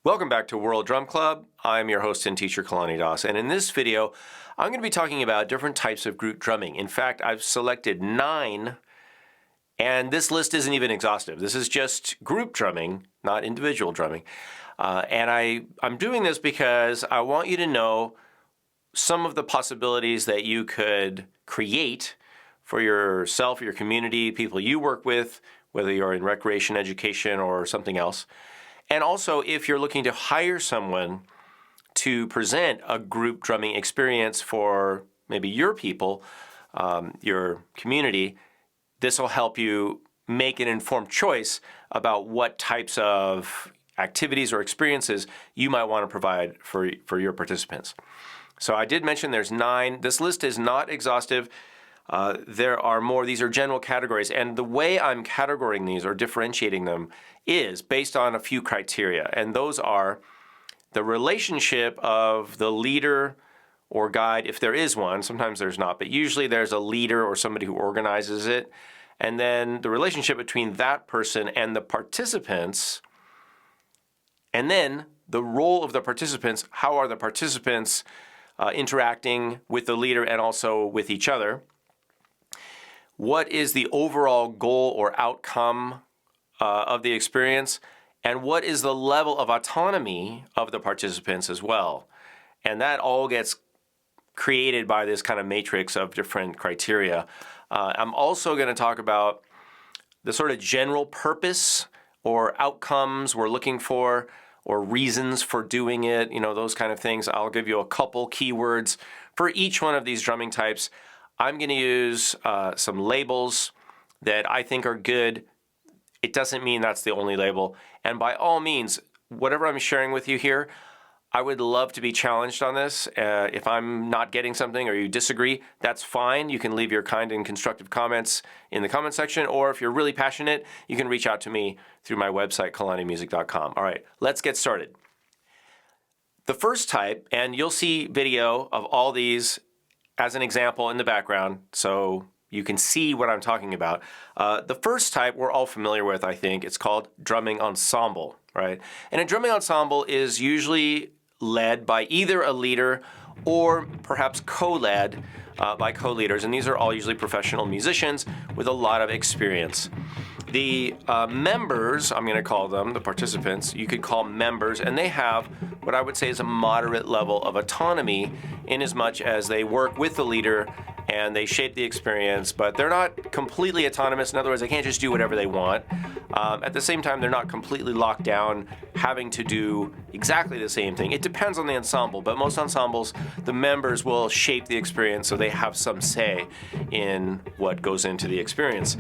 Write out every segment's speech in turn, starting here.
Welcome back to World Drum Club. I'm your host and teacher, Kalani, and in this video, I'm going to be talking about different types of group drumming. In fact, I've selected 9, and this list isn't even exhaustive. This is just group drumming, not individual drumming. I'm doing this because I want you to know some of the possibilities that you could create for yourself, your community, people you work with, whether you're in recreation, education, or something else. And also, if you're looking to hire someone to present a group drumming experience for maybe your people, your community, this will help you make an informed choice about what types of activities or experiences you might want to provide for your participants. So I did mention there's 9. This list is not exhaustive. There are more. These are general categories. And the way I'm categorizing these or differentiating them is based on a few criteria. And those are the relationship of the leader or guide, if there is one. Sometimes there's not, but usually there's a leader or somebody who organizes it. And then the relationship between that person and the participants. And then the role of the participants. How are the participants interacting with the leader and also with each other? What is the overall goal or outcome of the experience? And what is the level of autonomy of the participants as well? And that all gets created by this kind of matrix of different criteria. I'm also going to talk about the sort of general purpose or outcomes we're looking for or reasons for doing it, those kind of things. I'll give you a couple keywords for each one of these drumming types. I'm going to use some labels that I think are good. It doesn't mean that's the only label. And by all means, whatever I'm sharing with you here, I would love to be challenged on this. If I'm not getting something or you disagree, that's fine. You can leave your kind and constructive comments in the comment section, or if you're really passionate, you can reach out to me through my website, kalanimusic.com. All right, let's get started. The first type, and you'll see video of all these as an example in the background, so you can see what I'm talking about. The first type we're all familiar with, I think. It's called drumming ensemble, right? And a drumming ensemble is usually led by either a leader or perhaps co-led by co-leaders. And these are all usually professional musicians with a lot of experience. The members, I'm going to call them, the participants, you could call members, and they have what I would say is a moderate level of autonomy in as much as they work with the leader and they shape the experience, but they're not completely autonomous. In other words, they can't just do whatever they want. At the same time, they're not completely locked down, having to do exactly the same thing. It depends on the ensemble, but most ensembles, the members will shape the experience so they have some say in what goes into the experience.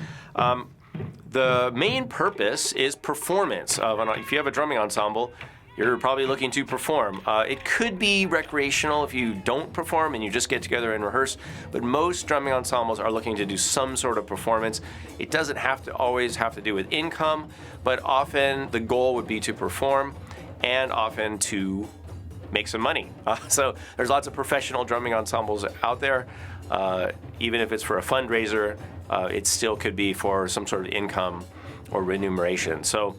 The main purpose is performance. If you have a drumming ensemble, you're probably looking to perform. It could be recreational if you don't perform and you just get together and rehearse, but most drumming ensembles are looking to do some sort of performance. It doesn't always have to do with income, but often the goal would be to perform and often to make some money. So there's lots of professional drumming ensembles out there. Even if it's for a fundraiser, it still could be for some sort of income or remuneration. So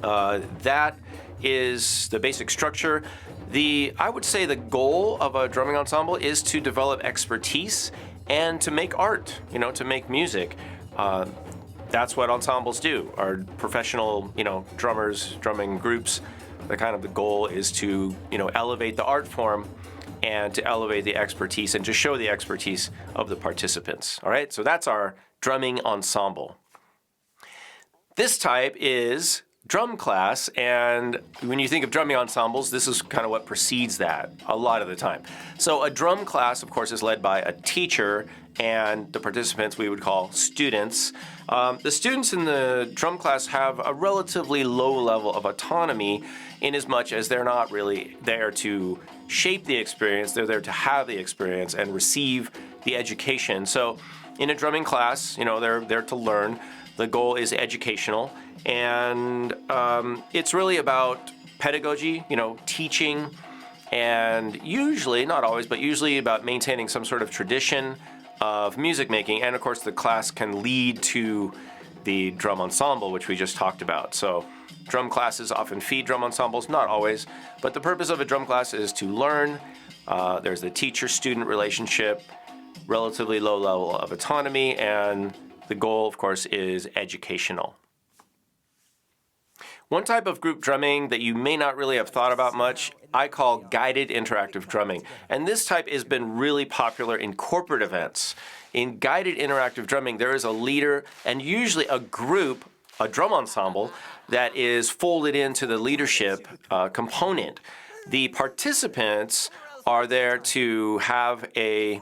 that is the basic structure. I would say the goal of a drumming ensemble is to develop expertise and to make art, to make music. That's what ensembles do. Our professional, drummers, drumming groups, the goal is to, elevate the art form and to elevate the expertise and to show the expertise of the participants. All right, so that's our drumming ensemble. This type is drum class, and when you think of drumming ensembles, this is kind of what precedes that a lot of the time. So a drum class, of course, is led by a teacher, and the participants we would call students. The students in the drum class have a relatively low level of autonomy in as much as they're not really there to shape the experience, they're there to have the experience and receive the education. So in a drumming class, they're there to learn. The goal is educational, and it's really about pedagogy, teaching, and usually, not always, but usually about maintaining some sort of tradition of music making. And of course, the class can lead to the drum ensemble, which we just talked about. So Drum classes often feed drum ensembles, not always, but the purpose of a drum class is to learn. There's the teacher-student relationship, relatively low level of autonomy, and the goal, of course, is educational. One type of group drumming that you may not really have thought about much, I call guided interactive drumming. And this type has been really popular in corporate events. In guided interactive drumming, there is a leader and usually a group, a drum ensemble, that is folded into the leadership component. The participants are there to have a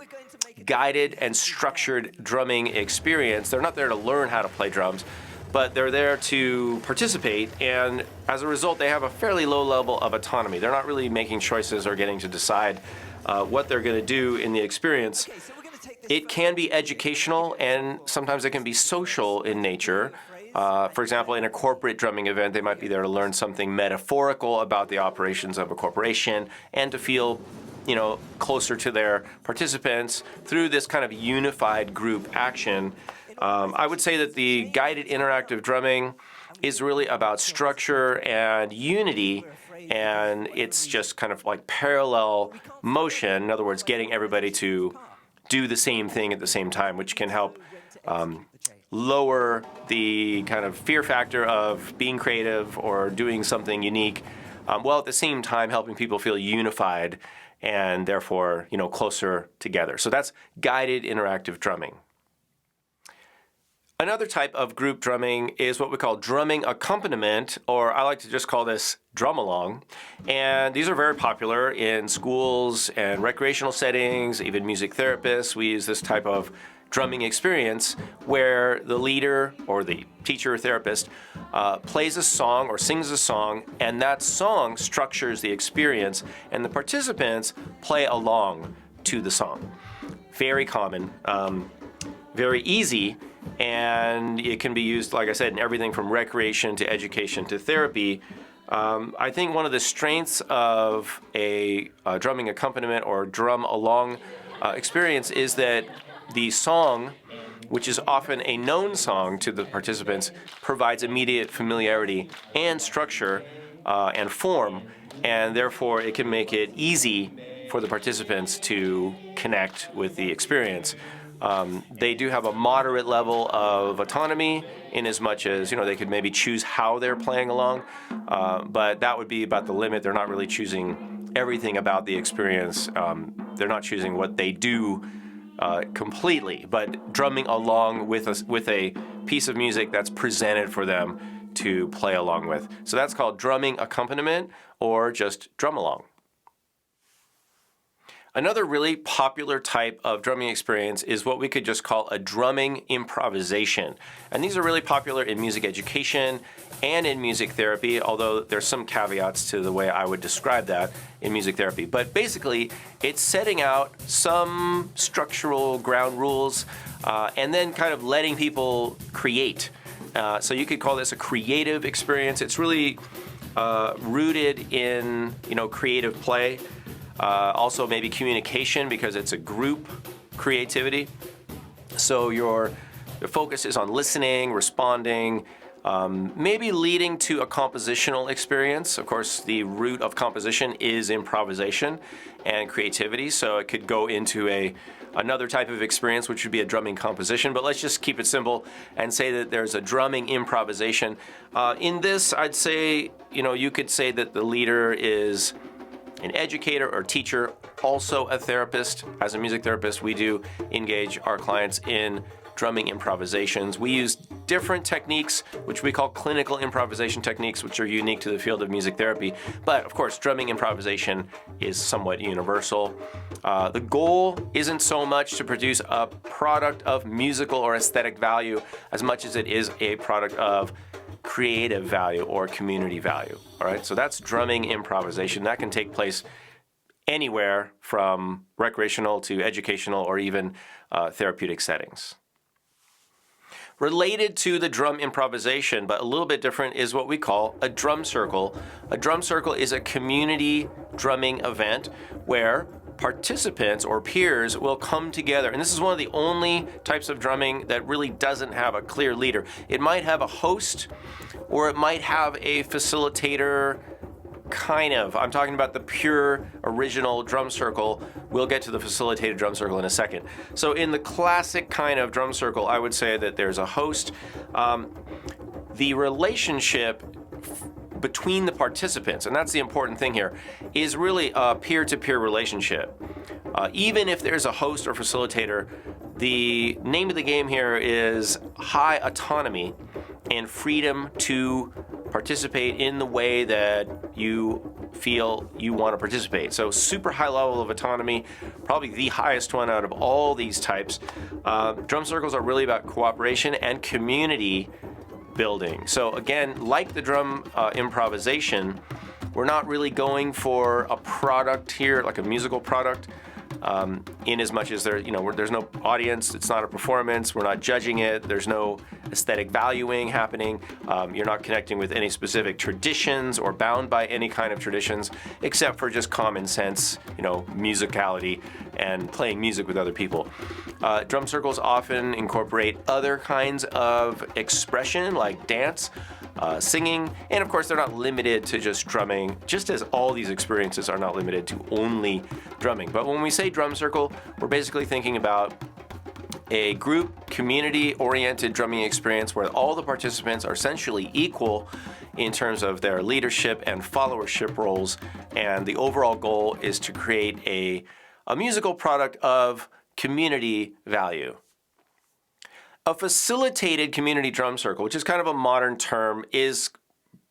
guided and structured drumming experience. They're not there to learn how to play drums, but they're there to participate, and as a result, they have a fairly low level of autonomy. They're not really making choices or getting to decide what they're going to do in the experience. It can be educational, and sometimes it can be social in nature. For example, in a corporate drumming event, they might be there to learn something metaphorical about the operations of a corporation and to feel, closer to their participants through this kind of unified group action. I would say that the guided interactive drumming is really about structure and unity, and it's just kind of like parallel motion. In other words, getting everybody to do the same thing at the same time, which can help lower the kind of fear factor of being creative or doing something unique, while at the same time helping people feel unified and therefore, closer together. So that's guided interactive drumming. Another type of group drumming is what we call drumming accompaniment, or I like to just call this drum along. And these are very popular in schools and recreational settings, even music therapists. We use this type of drumming experience where the leader or the teacher or therapist plays a song or sings a song, and that song structures the experience, and the participants play along to the song. Very common, very easy. And it can be used, like I said, in everything from recreation to education to therapy. I think one of the strengths of a drumming accompaniment or drum along experience is that the song, which is often a known song to the participants, provides immediate familiarity and structure and form, and therefore it can make it easy for the participants to connect with the experience. They do have a moderate level of autonomy in as much as, they could maybe choose how they're playing along, but that would be about the limit. They're not really choosing everything about the experience. They're not choosing what they do completely, but drumming along with a piece of music that's presented for them to play along with. So that's called drumming accompaniment or just drum along. Another really popular type of drumming experience is what we could just call a drumming improvisation. And these are really popular in music education and in music therapy, although there's some caveats to the way I would describe that in music therapy. But basically, it's setting out some structural ground rules and then kind of letting people create. So you could call this a creative experience. It's really rooted in, creative play. Also maybe communication, because it's a group creativity. So the focus is on listening, responding, maybe leading to a compositional experience. Of course, the root of composition is improvisation and creativity, so it could go into another type of experience, which would be a drumming composition. But let's just keep it simple and say that there's a drumming improvisation. In this, I'd say, you could say that the leader is an educator or teacher, also a therapist. As a music therapist, we do engage our clients in drumming improvisations. We use different techniques, which we call clinical improvisation techniques, which are unique to the field of music therapy. But of course, drumming improvisation is somewhat universal. The goal isn't so much to produce a product of musical or aesthetic value as much as it is a product of creative value or community value. All right, so that's drumming improvisation. That can take place anywhere from recreational to educational or even therapeutic settings. Related to the drum improvisation, but a little bit different, is what we call a drum circle. A drum circle is a community drumming event where participants or peers will come together. And this is one of the only types of drumming that really doesn't have a clear leader. It might have a host, or it might have a facilitator, kind of. I'm talking about the pure original drum circle. We'll get to the facilitated drum circle in a second. So in the classic kind of drum circle, I would say that there's a host. The relationship between the participants, and that's the important thing here, is really a peer-to-peer relationship. Even if there's a host or facilitator, the name of the game here is high autonomy and freedom to participate in the way that you feel you want to participate. So super high level of autonomy, probably the highest one out of all these types. Drum circles are really about cooperation and community building. So again, like the drum improvisation, we're not really going for a product here, like a musical product, in as much as there's no audience, it's not a performance, we're not judging it, there's no aesthetic valuing happening, you're not connecting with any specific traditions or bound by any kind of traditions, except for just common sense, musicality and playing music with other people. Drum circles often incorporate other kinds of expression like dance, singing, and of course they're not limited to just drumming, just as all these experiences are not limited to only drumming. But when we say drum circle, we're basically thinking about a group, community-oriented drumming experience where all the participants are essentially equal in terms of their leadership and followership roles, and the overall goal is to create a musical product of community value. A facilitated community drum circle, which is kind of a modern term, is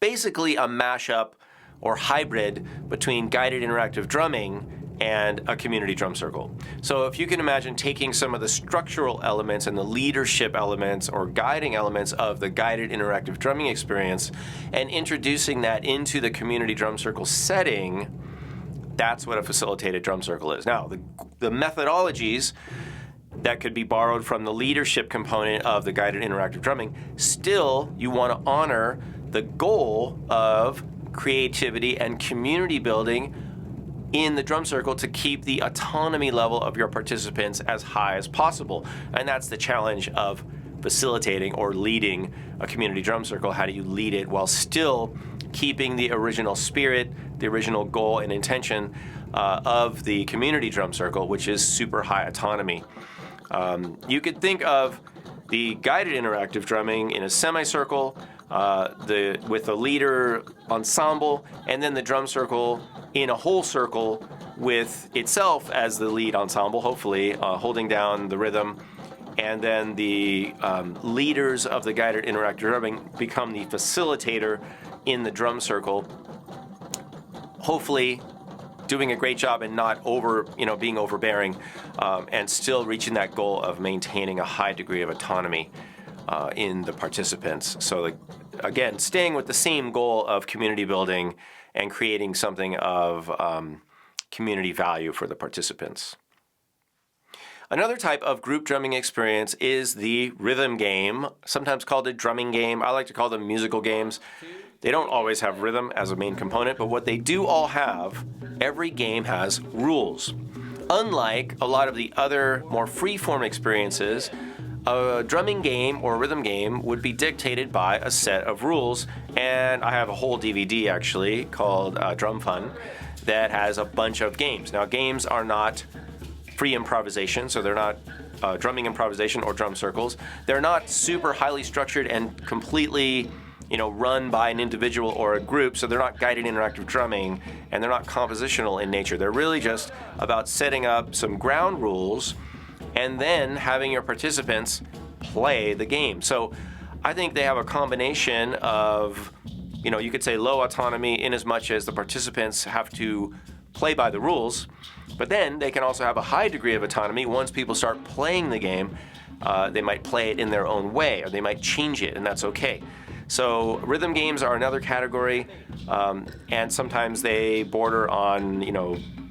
basically a mashup or hybrid between guided interactive drumming and a community drum circle. So if you can imagine taking some of the structural elements and the leadership elements or guiding elements of the guided interactive drumming experience and introducing that into the community drum circle setting, that's what a facilitated drum circle is. Now, the methodologies that could be borrowed from the leadership component of the guided interactive drumming, still you want to honor the goal of creativity and community building in the drum circle to keep the autonomy level of your participants as high as possible. And that's the challenge of facilitating or leading a community drum circle. How do you lead it while still keeping the original spirit, the original goal and intention of the community drum circle, which is super high autonomy? You could think of the guided interactive drumming in a semicircle, with a leader ensemble, and then the drum circle in a whole circle with itself as the lead ensemble, hopefully holding down the rhythm, and then the leaders of the guided interactive drumming become the facilitator in the drum circle, hopefully doing a great job and not being overbearing, and still reaching that goal of maintaining a high degree of autonomy in the participants. So again, staying with the same goal of community building and creating something of community value for the participants. Another type of group drumming experience is the rhythm game, sometimes called a drumming game. I like to call them musical games. They don't always have rhythm as a main component, but what they do all have, every game has rules. Unlike a lot of the other more free-form experiences, a drumming game or a rhythm game would be dictated by a set of rules, and I have a whole DVD actually called Drum Fun that has a bunch of games. Now, games are not free improvisation, so they're not drumming improvisation or drum circles. They're not super highly structured and completely run by an individual or a group, so they're not guided interactive drumming, and they're not compositional in nature. They're really just about setting up some ground rules and then having your participants play the game. So I think they have a combination of, you could say low autonomy in as much as the participants have to play by the rules, but then they can also have a high degree of autonomy. Once people start playing the game, they might play it in their own way, or they might change it, and that's okay. So rhythm games are another category, and sometimes they border on,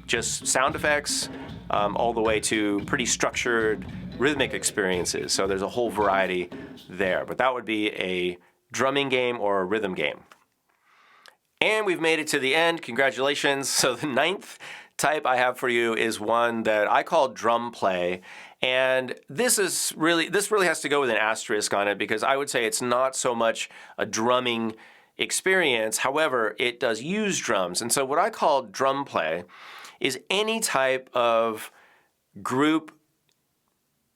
just sound effects, all the way to pretty structured rhythmic experiences. So there's a whole variety there, but that would be a drumming game or a rhythm game. And we've made it to the end. Congratulations. So the 9th type I have for you is one that I call drum play. And this really has to go with an asterisk on it because I would say it's not so much a drumming experience. However, it does use drums. And so what I call drum play is any type of group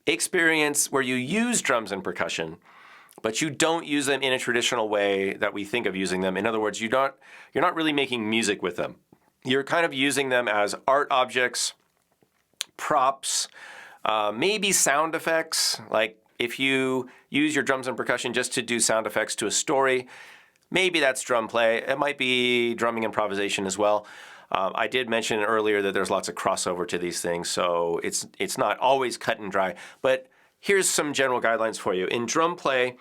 experience where you use drums and percussion, but you don't use them in a traditional way that we think of using them. In other words, you're not really making music with them. You're kind of using them as art objects, props, maybe sound effects. Like if you use your drums and percussion just to do sound effects to a story, maybe that's drum play. It might be drumming improvisation as well. I did mention earlier that there's lots of crossover to these things, so it's not always cut and dry. But here's some general guidelines for you. In drum play,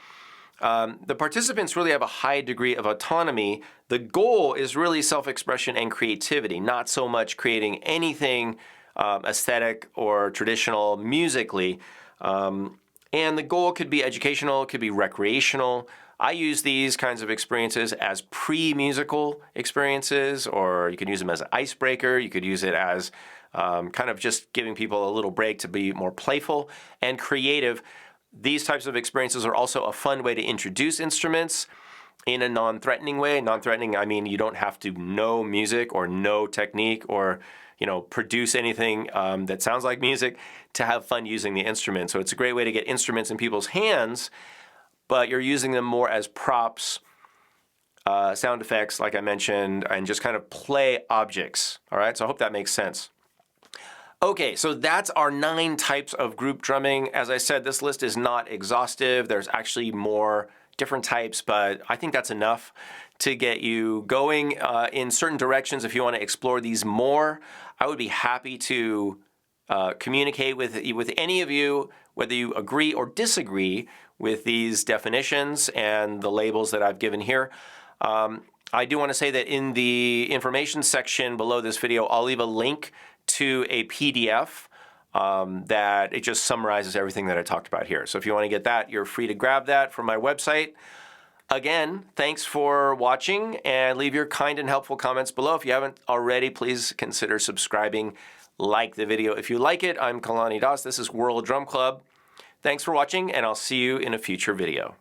the participants really have a high degree of autonomy. The goal is really self-expression and creativity, not so much creating anything aesthetic or traditional musically. And the goal could be educational, it could be recreational. I use these kinds of experiences as pre-musical experiences, or you could use them as an icebreaker. You could use it as kind of just giving people a little break to be more playful and creative. These types of experiences are also a fun way to introduce instruments in a non-threatening way. Non-threatening, I mean you don't have to know music or know technique or produce anything that sounds like music to have fun using the instrument. So it's a great way to get instruments in people's hands, but you're using them more as props, sound effects, like I mentioned, and just kind of play objects. All right, so I hope that makes sense. Okay, so that's our 9 types of group drumming. As I said, this list is not exhaustive. There's actually more different types, but I think that's enough to get you going in certain directions. If you want to explore these more, I would be happy to communicate with any of you, whether you agree or disagree with these definitions and the labels that I've given here. I do want to say that in the information section below this video, I'll leave a link to a PDF that it just summarizes everything that I talked about here. So if you want to get that, you're free to grab that from my website. Again, thanks for watching, and leave your kind and helpful comments below. If you haven't already, please consider subscribing, like the video if you like it. I'm Kalani Das. This is World Drum Club. Thanks for watching, and I'll see you in a future video.